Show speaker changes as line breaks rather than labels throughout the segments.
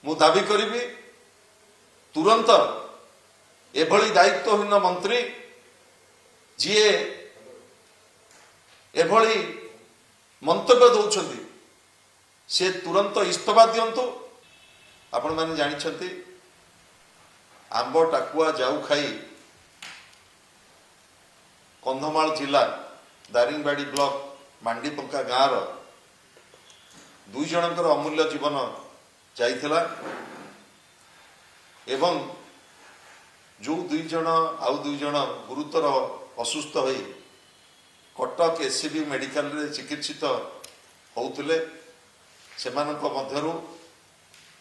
मु दाबी करी तुरंत एभली दायित्वहीन मंत्री जी एभली मंतव्य दौरान से तुरंत इस्तीफा दिंतु। आपण मैंने जानी आंब टाकुआ जाऊ खाई कंधमाल जिला दारिंगबाड़ी ब्लॉक मांडीपंका गाँव दुई जनकर अमूल्य जीवन जाइथिला एवं जो दुई जन आउ दुई जन गुरुतर असुस्थ होई कटक एससीबी मेडिकल रे चिकित्सित होउतले सेमानक मध्यरु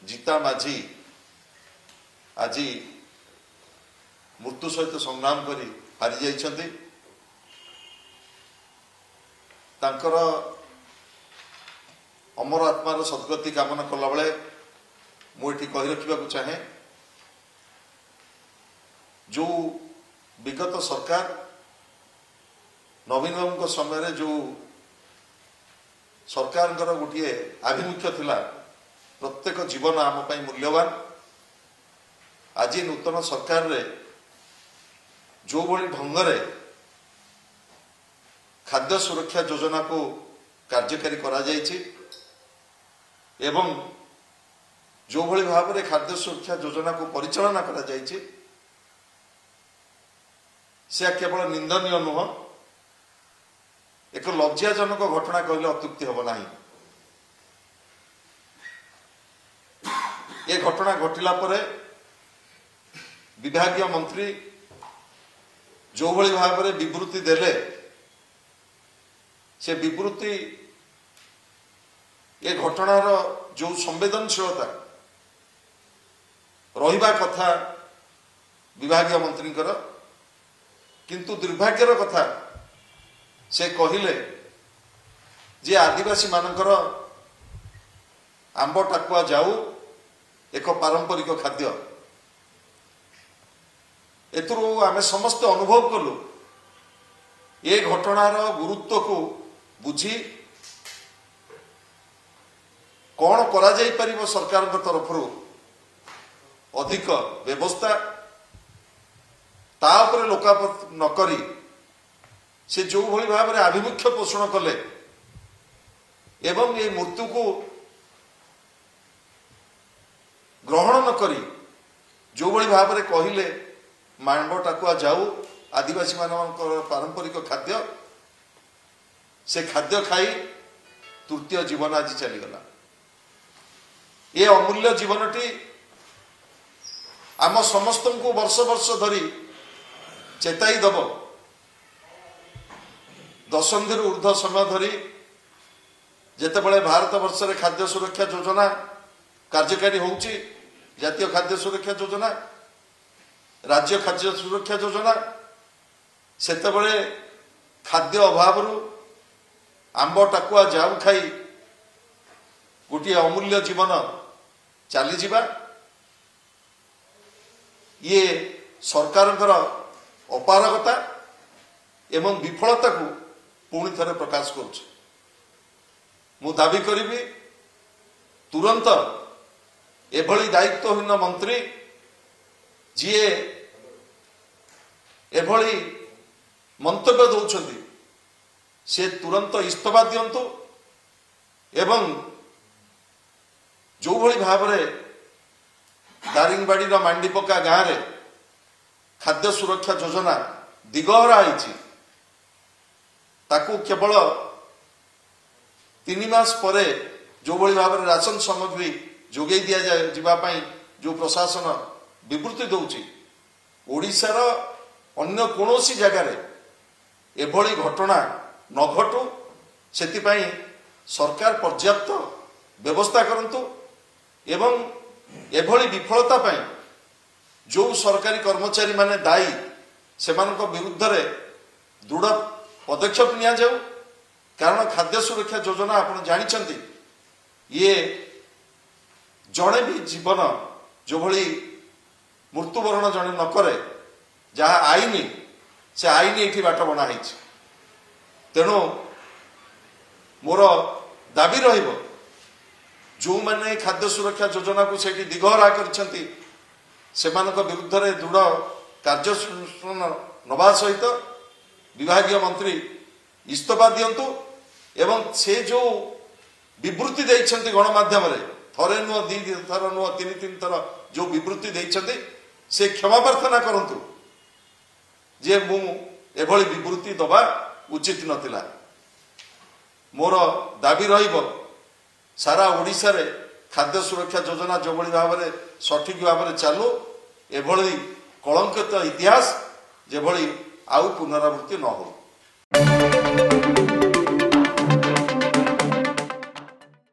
जीता माझी आज मृत्यु सहित संग्राम करी हारी जाइछन्ति। तांकर अमर आत्मार सद्गति कामना कला बेले मुझे कही रखा चाहे जो विगत सरकार नवीन बाबू समय जो सरकार गोटे आभिमुख्य थिला प्रत्येक जीवन आम मूल्यवान। आज नूतन सरकार रे जो भली ढंगरे खाद्य सुरक्षा योजना को कार्यकारी करा जायछि एवं जो भली भाव में खाद्य सुरक्षा योजना को परिचालना करा जायछि से केवल निंदनीय नुह एक लज्जाजनक घटना कहले अत्युक्ति हब नाही। ये घटना घटिला परे विभागीय मंत्री जो भली भाव में विवृत्ति देले से विवृत्ति ये घटनार जो संवेदनशीलता रहिबा कथा विभागीय मंत्री किंतु दुर्भाग्यर कथा से कहिले जे आदिवासी मानकर आंब टाकुआ जाऊ एक पारंपरिक खाद्य एतुरु आमे समस्त अनुभव कलु ये घटनार गुरुत्व को बुझी कौन करा जाई परिबो सरकार तरफ अधिक व्यवस्था तापर लोकापत नकरी से जो भली भाव में आभिमुख्य पोषण कले एवं ये मृत्यु को ग्रहण नकरी जो भली भाव में कहिले मांब टाकुआ जाऊ आदिवासी मानकर पारंपरिक खाद्य से खाद्य खाई तृतीय जीवन आज चलीगला। ये अमूल्य जीवनटी आम समस्त को वर्ष वर्ष धरी चेताई दब दशंधि ऊर्ध्व समय धरी जेतेबेले भारत वर्ष रे खाद्य सुरक्षा योजना कार्यकारी होउची जातीय खाद्य सुरक्षा योजना राज्य खाद्य सुरक्षा योजना सेतेबेले खाद्य अभाव आंब टाकुआ जाऊ खाई गोटे अमूल्य जीवन चली जिबा ये सरकार अपारगता एवं विफलता को पुणी थे प्रकाश करुच्छ। मु दाबी करी तुरंत एभली दायित्वहीन मंत्री जी एभली मंतव्य दौरान से तुरंत इस्तीफा दिंतु एवं जो भली भाव में दारिंगबाड़ी मांडीपका गाँव में खाद्य सुरक्षा योजना दिगहरा होती ताकू केवल 3 मास परे जो भली भाव में राशन सामग्री जोगे दि जाए जो प्रशासन विवृत्ति दौची ओडिशार अन्य कोनोसी जगार एभली घटना न घटू से सरकार पर्याप्त व्यवस्था करंतु एवं एभली विफलता पाई जो सरकारी कर्मचारी माने दायी से विरुद्ध रे दृढ़ पदक्षेप निया जाऊ। कारण खाद्य सुरक्षा योजना आप जानी ये जड़े भी जीवन जो भली मृत्युवरण जड़े न करे जहाँ आईनी से आईनी ये बाट बना तेणु मोर दाबी रहिबो जो माने खाद्य सुरक्षा योजना को सेठी दिगहरा करछंती सेमानक विरुद्ध रे दृढ़ कार्यानुष्ठान नवा सहित विभागीय मंत्री इस्तीफा दियंतु एवं से जो विवृत्ति देइछंती गणमाध्यम रे थरे नुह दी थर नुह तीन तीन थर जो विवृत्ति देइछंती से क्षमा प्रार्थना करंतु जे मु एभली विवृत्ति दबा उचित नथिला। मोर दाबी रहिबो सारा ओडिशा रे खाद्य सुरक्षा योजना जो भली भाव में सठिक भाव में चालू एभली कलंकित इतिहास जे भली आउ पुनरावृत्ति न हो।